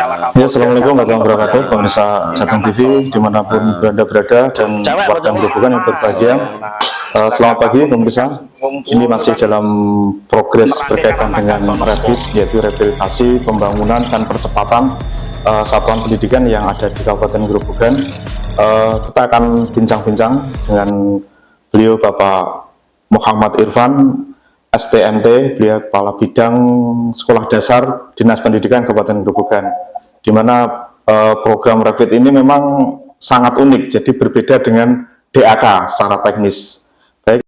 Ya, assalamualaikum warahmatullahi wabarakatuh, pemirsa Jateng TV dimanapun berada dan warga Grobogan yang berbahagia. Selamat pagi pemirsa. Ini masih dalam progres berkaitan dengan REVIT, yaitu rehabilitasi, pembangunan dan percepatan satuan pendidikan yang ada di Kabupaten Grobogan. Kita akan bincang-bincang dengan beliau Bapak Muhammad Irfan, STMT, beliau Kepala Bidang Sekolah Dasar Dinas Pendidikan Kabupaten Grobogan, di mana program REVIT ini memang sangat unik, jadi berbeda dengan DAK secara teknis. Baik.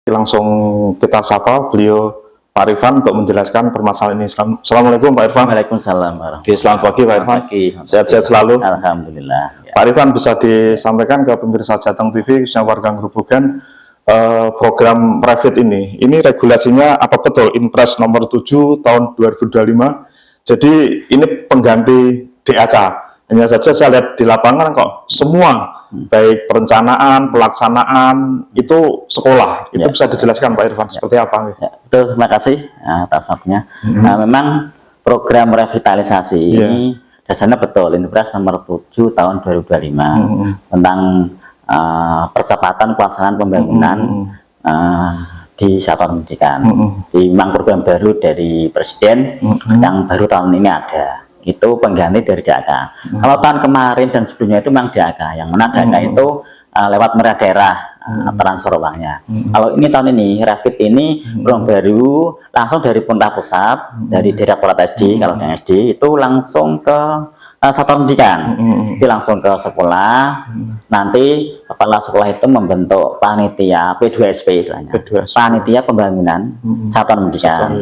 Langsung kita sapa beliau Pak Irfan untuk menjelaskan permasalahan ini. Assalamualaikum Pak Irfan. Waalaikumsalam. Oke, selamat pagi Pak Irfan. Sehat-sehat selalu. Alhamdulillah. Ya. Pak Irfan, bisa disampaikan ke pemirsa Jateng TV, khususnya warga Grobogan, program REVIT ini regulasinya apa betul? Impres nomor 7 tahun 2025. Jadi ini pengganti DAK. Hanya saja saya lihat di lapangan kok semua baik perencanaan, pelaksanaan itu sekolah. Itu bisa dijelaskan Pak Irfan seperti apa? Ya, betul, terima kasih atas waktunya. Memang program revitalisasi ini dasarnya betul, Impres nomor 7 tahun 2025 tentang percepatan pelaksanaan pembangunan di satuan pendidikan. Memang program baru dari Presiden yang baru tahun ini ada. Itu pengganti dari DAK. Kalau tahun kemarin dan sebelumnya itu memang DAK, yang mana DAK itu lewat merah daerah transfer uangnya. Kalau ini tahun ini REVIT ini program baru langsung dari pemerintah pusat, dari Direktorat SD, kalau yang SD itu langsung ke satuan pendidikan, itu langsung ke sekolah. Nanti kepala sekolah itu membentuk panitia P2SP istilahnya, panitia pembangunan satuan pendidikan,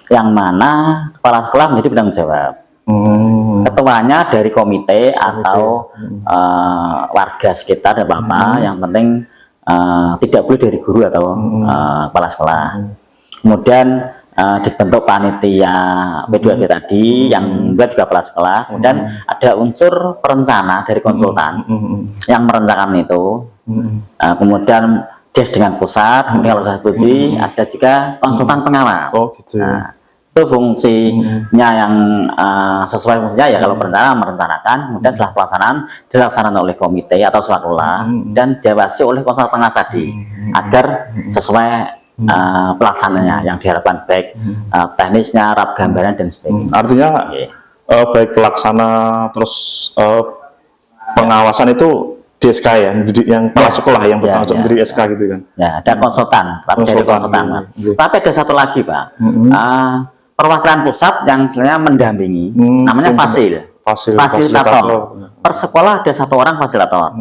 yang mana kepala sekolah menjadi penanggung jawab. Ketuanya dari komite atau warga sekitar dan apa, yang penting tidak boleh dari guru atau kepala sekolah. Kemudian dibentuk panitia P2P tadi yang buat juga kepala sekolah. Kemudian ada unsur perencana dari konsultan yang merencanakan itu. Kemudian des dengan pusat. Kemudian kalau saya setuju ada juga konsultan pengawas. Oh gitu. Itu fungsinya yang sesuai fungsinya ya, kalau perencana merencanakan, kemudian setelah pelaksanaan dilaksanakan oleh komite atau sekolah dan diawasi oleh konsultan pengawas tadi agar sesuai pelaksanaannya yang diharapkan, baik teknisnya, rap gambaran dan sebagainya. Artinya baik pelaksana terus pengawasan itu DSK ya, yang kepala sekolah yang bertanggung jawab dari SK gitu kan. Ya, ada konsultan, dari konsultan. Tapi ada satu lagi Pak, perwakilan pusat yang sebenarnya mendampingi, namanya fasilitator. Per sekolah ada satu orang fasilitator.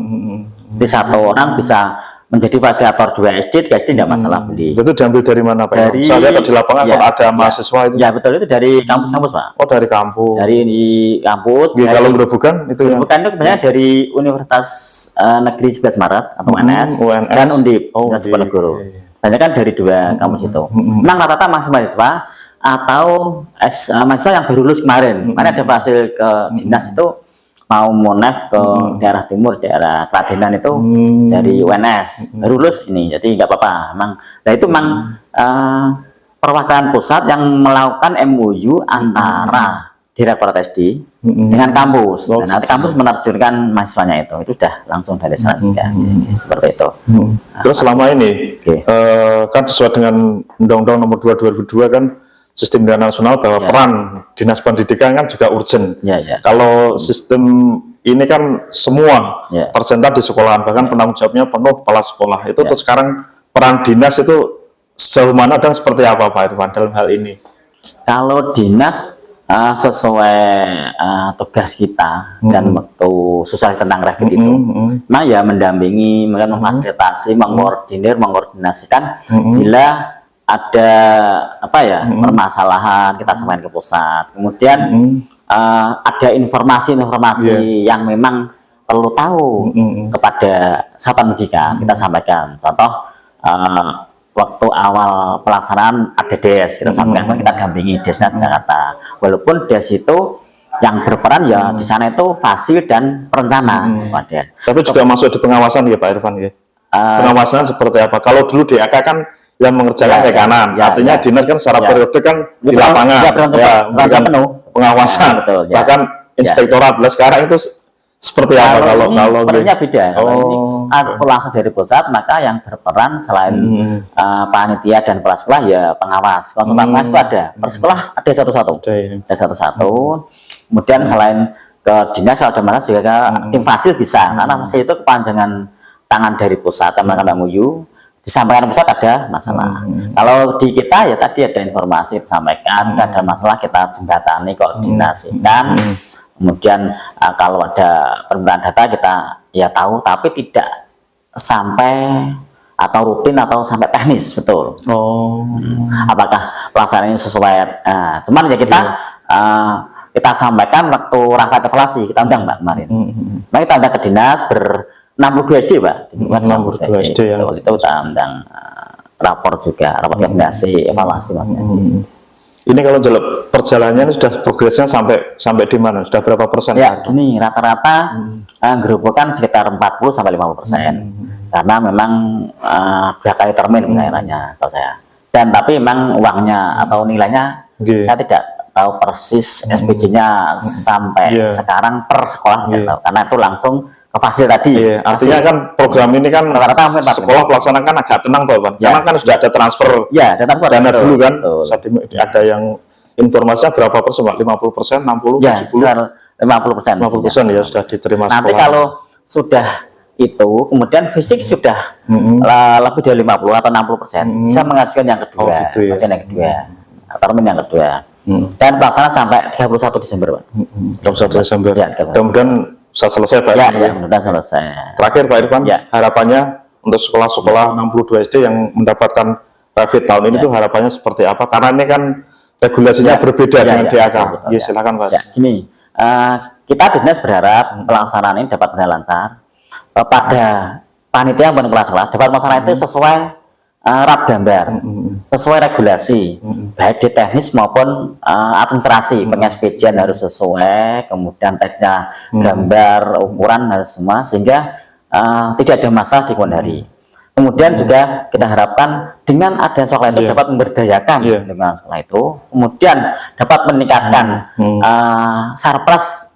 Di satu orang bisa menjadi fasilitator 2 SD, 3 SD tidak masalah beli. Itu diambil dari mana Pak? Dari, saya lihat di lapangan kalau ada mahasiswa itu. Ya betul, itu dari kampus-kampus Pak. Oh, dari kampus. Dari kampus. Kalau Grobogan itu yang itu sebenarnya dari Universitas Negeri 11 Maret atau UNS dan Undip Diponegoro. Banyak kan dari dua kampus itu. Memang rata-rata mahasiswa atau mahasiswa yang baru lulus kemarin. Kemarin ada hasil ke dinas itu mau monef ke daerah timur, daerah Kladenan itu dari UNS baru lulus ini, jadi nggak apa-apa. Memang, nah itu memang perwakilan pusat yang melakukan MOU antara Direktorat SD dengan kampus. Dan nanti kampus menerjunkan mahasiswanya itu sudah langsung dari sana juga, seperti itu. Terus selama ini kan sesuai dengan Undang-Undang Nomor 2 2002 kan, sistem pendidikan nasional bahwa peran dinas pendidikan kan juga urgent. Kalau sistem ini kan semua tersentak di sekolahan, bahkan penanggung jawabnya penuh kepala sekolah. Itu terus sekarang peran dinas itu sejauh mana dan seperti apa Pak Irfan dalam hal ini? Kalau dinas sesuai tugas kita dan waktu susah tentang REVIT itu, nah ya mendampingi, memfasilitasi, mengkoordinasikan bila ada permasalahan kita sampaikan ke pusat. Kemudian ada informasi-informasi yang memang perlu tahu kepada satuan pendidikan, kita sampaikan. Contoh waktu awal pelaksanaan ada DES, kita sampaikan, kita dampingi DESnya di Jakarta. Walaupun DES itu yang berperan ya di sana itu fasil dan perencana. Ada. Tapi juga masuk di pengawasan ya Pak Irfan ya. Pengawasan seperti apa? Kalau dulu DAK kan yang mengerjakan kanan, artinya dinas kan secara periodik kan di lapangan, memberikan pengawasan, betul, bahkan inspektorat. Nah, sekarang itu seperti apa kalau sebenarnya beda. Kalau ini aku langsung dari pusat, maka yang berperan selain panitia dan kepala sekolah ya pengawas. Konsultan pengawas itu ada, per sekolah ada satu-satu, ada satu-satu. Kemudian selain ke dinas kalau ada masalah juga tim fasil bisa, karena fasil itu kepanjangan tangan dari pusat, teman MUU disampaikan pusat ada masalah. Kalau di kita ya tadi ada informasi disampaikan, ada masalah kita jembatani, koordinasikan. Kemudian kalau ada permintaan data kita ya tahu, tapi tidak sampai atau rutin atau sampai teknis, betul. Apakah pelaksanaannya sesuai? Cuman ya kita kita sampaikan waktu rangkaian evaluasi, kita undang Mbak kemarin. Nah, kita undang ke dinas 62 SD Pak. 62 SD ya. Itu kita undang rapor juga, rapor koordinasi evaluasi maksudnya. Ini kalau perjalanannya sudah progresnya sampai di mana? Sudah berapa persen? Ya, gini rata-rata gerobokan sekitar 40-50%. Karena memang 2 kali termin pengairannya setahu saya. Dan tapi memang uangnya atau nilainya saya tidak tahu persis SPJ-nya sampai sekarang per sekolah tidak tahu. Karena itu langsung ke fasil tadi. Artinya kan program ini kan rata-rata sekolah pelaksanaan kan agak tenang toh Pak. Karena kan sudah ada transfer. Ada transfer dana dulu kan. Ada yang informasinya berapa persen Pak? 50%, 60%, 70%? 50% ya sudah diterima sekolah. Nanti kalau sudah itu, kemudian fisik sudah lebih dari 50 atau 60%, bisa mengajukan yang kedua. Mengajukan yang kedua. Termin yang kedua. Dan pelaksanaan sampai 31 Desember Pak. 31 Desember. Mudah-mudahan bisa selesai Pak. Mudah-mudahan selesai. Terakhir Pak Irfan, harapannya untuk sekolah-sekolah 62 SD yang mendapatkan Revit tahun ini tuh harapannya seperti apa? Karena ini kan regulasinya berbeda dengan DAK. Silakan Pak. Gini, kita dinas berharap pelaksanaan ini dapat berjalan lancar. Pada panitia yang kepala sekolah dapat melaksanakan itu sesuai rap gambar, sesuai regulasi, baik di teknis maupun administrasi. Pengespijian harus sesuai, kemudian teksnya, gambar, ukuran harus semua, sehingga tidak ada masalah di kemudian hari. Kemudian juga kita harapkan dengan adanya sekolah itu dapat memberdayakan dengan sekolah itu, kemudian dapat meningkatkan surplus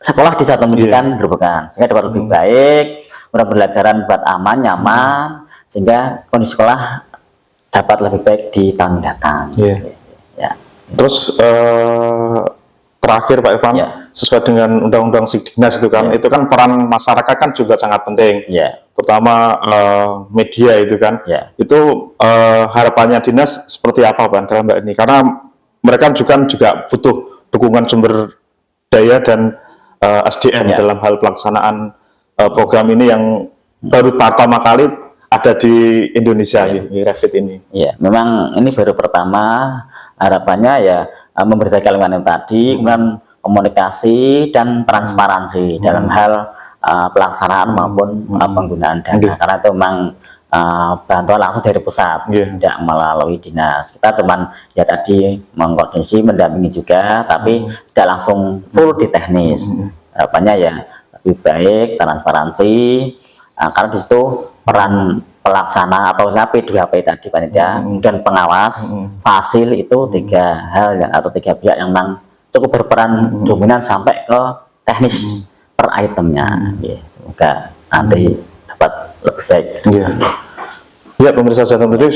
sekolah di satu pendidikan gerobokan, sehingga dapat lebih baik, pembelajaran buat aman, nyaman, sehingga kondisi sekolah dapat lebih baik di tahun mendatang. Terus terakhir Pak Irfan, sesuai dengan Undang-Undang Sidiknas itu kan peran masyarakat kan juga sangat penting, terutama media itu kan. Itu harapannya dinas seperti apa Pak dalam hal ini? Karena mereka juga butuh dukungan sumber daya dan SDM dalam hal pelaksanaan program ini yang baru pertama kali ada di Indonesia Revit ini. Memang ini baru pertama, harapannya ya memberdayakan lingkungan yang tadi, kemudian komunikasi dan transparansi dalam hal pelaksanaan maupun penggunaan dana. Karena itu memang bantuan langsung dari pusat, tidak melalui dinas. Kita cuman ya tadi mengkoordinasi, mendampingi juga, tapi tidak langsung full di teknis. Harapannya ya lebih baik, transparansi, karena di situ peran pelaksana atau P2HP tadi panitia, dan pengawas, fasil itu 3 hal atau 3 pihak yang memang cukup berperan dominan sampai ke teknis per itemnya. Semoga nanti dapat lebih baik. Pemirsa Jateng TV,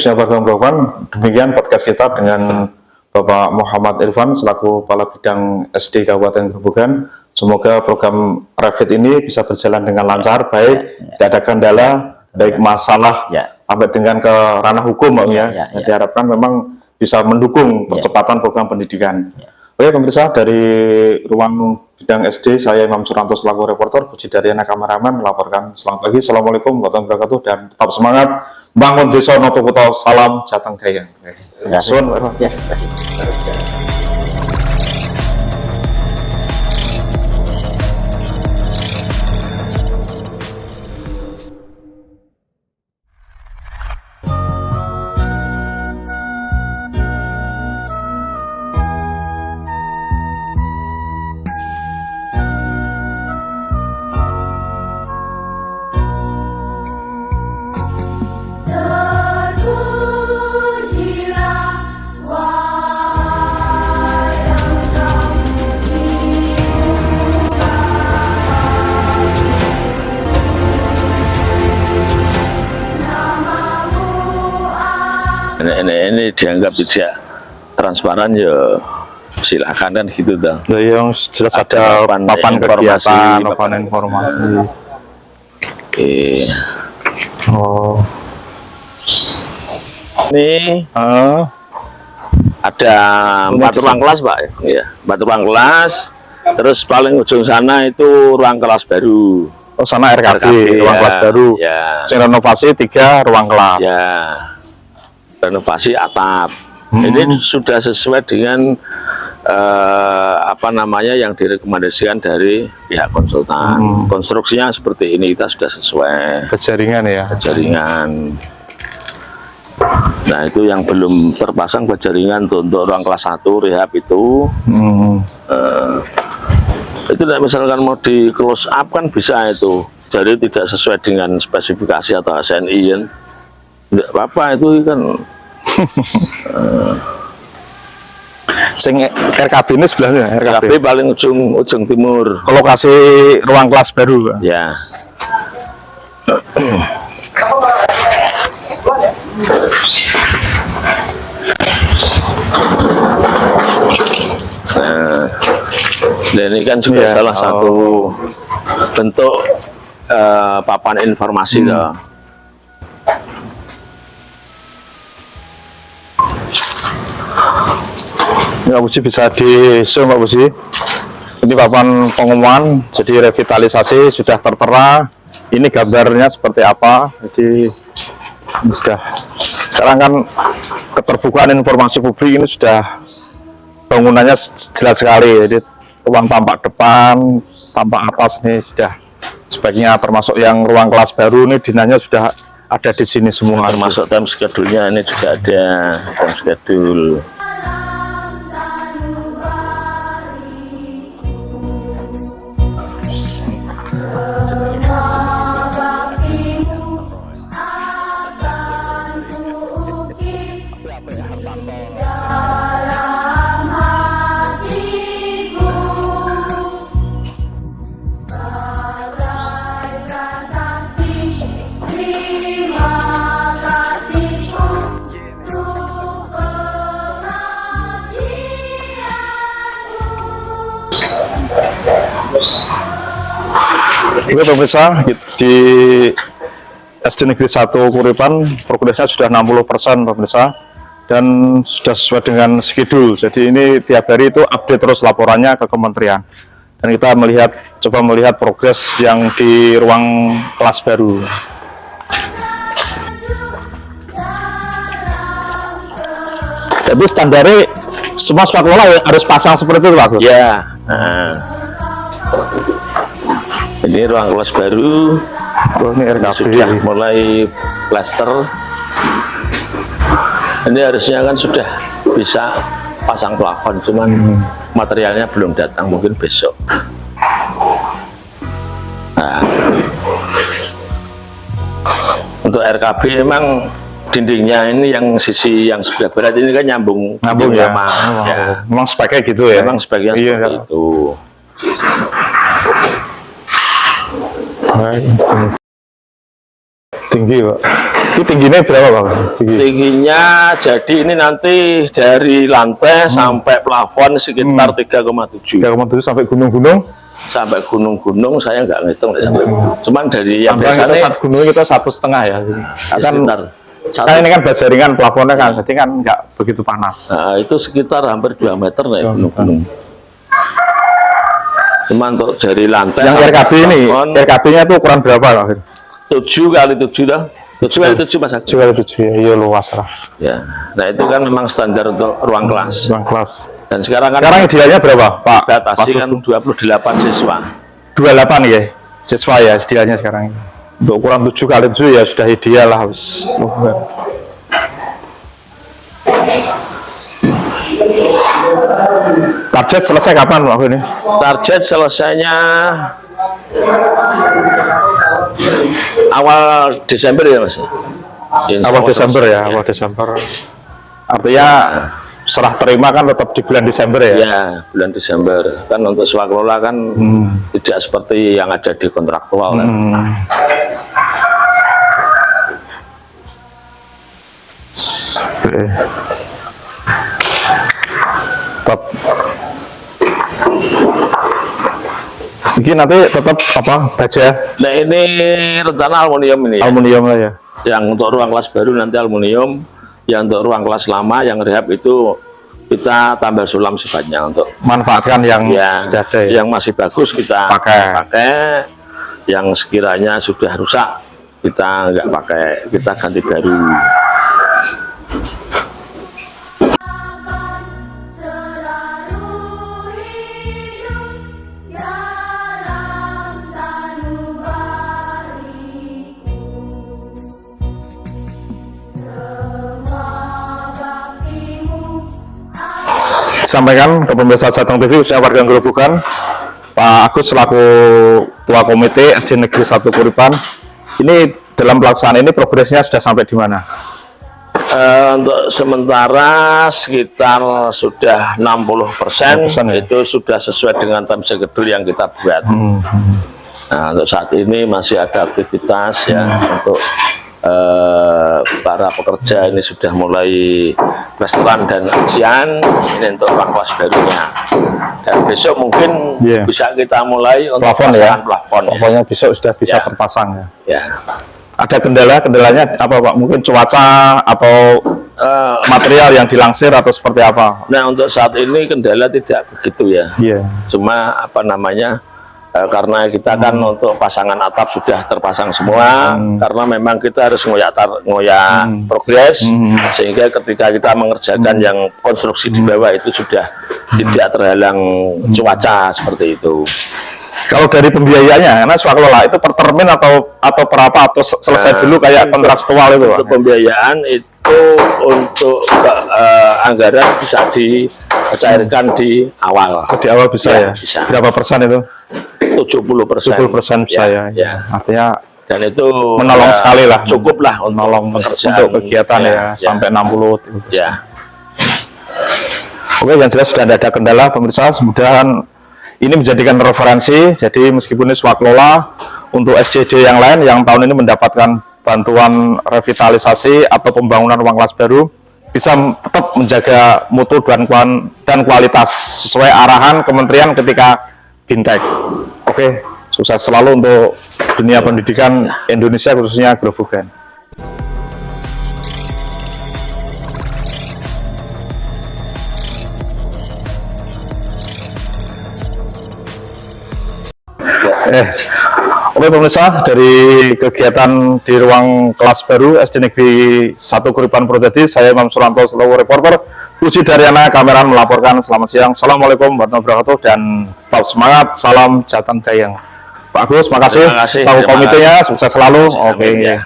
demikian podcast kita dengan Bapak Muhammad Irfan selaku Kepala Bidang SD Kabupaten Grobogan. Semoga program Revit ini bisa berjalan dengan lancar, baik, tidak ada kendala, baik masalah sampai dengan ke ranah hukum, diharapkan memang bisa mendukung percepatan program pendidikan. Oke pemirsa, dari ruang bidang SD, saya Imam Suranto selaku reporter, Puji Daryana kameramen melaporkan. Selamat pagi, Assalamualaikum warahmatullahi wabarakatuh, dan tetap semangat bangun desa Noto Kuto, salam Jateng Gayang. Terima kasih. dianggap tidak transparan ya silakan kan gitu dah. Ya, yang jelas ada papan kegiatan, papan informasi. Oke. Oh. Ini ada 4 ruang kelas Pak ya, 4 ruang kelas. Terus paling ujung sana itu ruang kelas baru. Oh, sana RKB, ruang ya, kelas baru. Ya. Yang renovasi 3 ruang kelas. Ya. Renovasi atap. Ini sudah sesuai dengan apa namanya yang direkomendasikan dari pihak konsultan. Konstruksinya seperti ini, kita sudah sesuai. Kejaringan ya. Jaringan. Nah, itu yang belum terpasang jaringan untuk ruang kelas 1 rehab itu. Itu misalkan mau di close up kan bisa itu. Jadi tidak sesuai dengan spesifikasi atau HSNI kan. Tidak apa-apa itu kan. Sing RKB ini sebelahnya RKB paling ujung timur. Lokasi ruang kelas baru. Ya. Nah, ini kan juga salah satu bentuk papan informasi loh. Mbak Puji bisa di-show Mbak Puji. Ini papan pengumuman, jadi revitalisasi sudah tertera. Ini gambarnya seperti apa. Jadi sudah sekarang kan keterbukaan informasi publik ini sudah bangunannya jelas sekali. Jadi ruang tampak depan, tampak atas ini sudah sebaiknya, termasuk yang ruang kelas baru ini dinanya sudah ada di sini semua. Termasuk time schedule-nya ini juga ada time schedule. Oke pemirsa, di SD Negeri 1 Kuripan progresnya sudah 60% pemirsa, dan sudah sesuai dengan schedule. Jadi ini tiap hari itu update terus laporannya ke kementerian, dan kita coba melihat progres yang di ruang kelas baru. Jadi standarnya semua swasta kelola harus pasang seperti itu Pak Gus? Ya. Ini ruang kelas baru. Ini RKB. Sudah mulai plaster. Ini harusnya kan sudah bisa pasang plafon, cuman materialnya belum datang, mungkin besok. Nah, untuk RKB memang dindingnya ini yang sisi yang sebelah barat ini kan nyambung ya. sama, ya. Memang speknya gitu ya. Memang speknya seperti itu. Tinggi Pak. Ini tingginya berapa Pak? Tingginya jadi ini nanti dari lantai sampai plafon sekitar 3,7. 3,7 sampai gunung-gunung? Sampai gunung-gunung saya nggak ngitung sampai. Cuman dari yang biasanya satu gunung kita 1,5 ya. Kan ini kan jaringan plafonnya kan, jadi kan nggak begitu panas. Nah, itu sekitar hampir 2 meter nih gunung-gunung. Cuman untuk dari lantai yang RKB ini, RKB-nya itu ukuran berapa? 7 kali 7 dah. 7 kali 7 Mas. 7 kali 7 ya, iya luas lah. Ya, nah itu kan memang standar untuk ruang kelas. Ruang kelas. Dan sekarang kan idealnya berapa Pak? batasi kan 28 siswa. 28 ya, siswa ya idealnya sekarang ini. Untuk ukuran 7 kali 7 ya sudah ideal lah. Target selesai kapan Pak ini? Target selesainya awal Desember ya Mas. Awal Desember ya, awal Desember. Artinya serah terima kan tetap di bulan Desember ya? Ya, bulan Desember. Kan untuk swakelola kan tidak seperti yang ada di kontraktual kan. Oke. Tetap. Ini nanti tetap apa baja? Nah ini rencana aluminium ini ya. Aluminium lah ya. Yang untuk ruang kelas baru nanti aluminium, yang untuk ruang kelas lama yang rehab itu kita tambah sulam sifatnya untuk Manfaatkan yang ya, sudah ada ya. yang masih bagus kita pakai, yang sekiranya sudah rusak kita nggak pakai, kita ganti baru. Sampaikan ke pemirsa Jateng TV khususnya warga Grobogan, Pak Agus selaku Ketua Komite SD Negeri 1 Kuripan, ini dalam pelaksanaan ini progresnya sudah sampai di mana? Untuk sementara sekitar sudah 60% ya? itu sudah sesuai dengan time schedule yang kita buat. Nah, untuk saat ini masih ada aktivitas ya untuk para pekerja ini sudah mulai restoran dan ujian ini untuk ruang kelas barunya. Dan besok mungkin bisa kita mulai untuk plafon plafon. Plafonnya besok sudah bisa terpasang ya. Ya. Ada kendalanya apa Pak? Mungkin cuaca atau material yang dilangsir atau seperti apa? Nah untuk saat ini kendala tidak begitu ya. Cuma apa namanya? Karena kita kan untuk pasangan atap sudah terpasang semua, karena memang kita harus ngoyak progres, sehingga ketika kita mengerjakan yang konstruksi di bawah itu sudah tidak terhalang cuaca seperti itu. Kalau dari pembiayaannya, karena swaklola itu per termin atau per apa, atau selesai dulu kayak kontraktual itu Pak? Untuk pembiayaan itu untuk anggaran bisa dicairkan di awal. Di awal bisa ya? Bisa. Berapa persen itu? 70%. 70% bisa ya. Artinya dan itu menolong sekali lah. Cukup lah untuk menolong pekerjaan. Untuk kegiatan sampai 60. Ya. Oke, yang jelas sudah ada kendala pemirsa, mudah-mudahan ini menjadikan referensi. Jadi meskipun ini swaklola untuk SCD yang lain yang tahun ini mendapatkan bantuan revitalisasi atau pembangunan ruang kelas baru, bisa tetap menjaga mutu dan kualitas sesuai arahan kementerian ketika Bintek. Oke, sukses selalu untuk dunia pendidikan Indonesia khususnya Grobogan. Oke pemirsa, dari kegiatan di ruang kelas baru SD Negeri 1 Kuripan Purwodadi, saya Imam Suranto selaku reporter, Puji Daryana kameran melaporkan. Selamat siang, assalamualaikum warahmatullahi wabarakatuh, dan tetap semangat, salam Jateng Dayang. Pak Agus, makasih. Tahu komitenya, sukses selalu. Oke.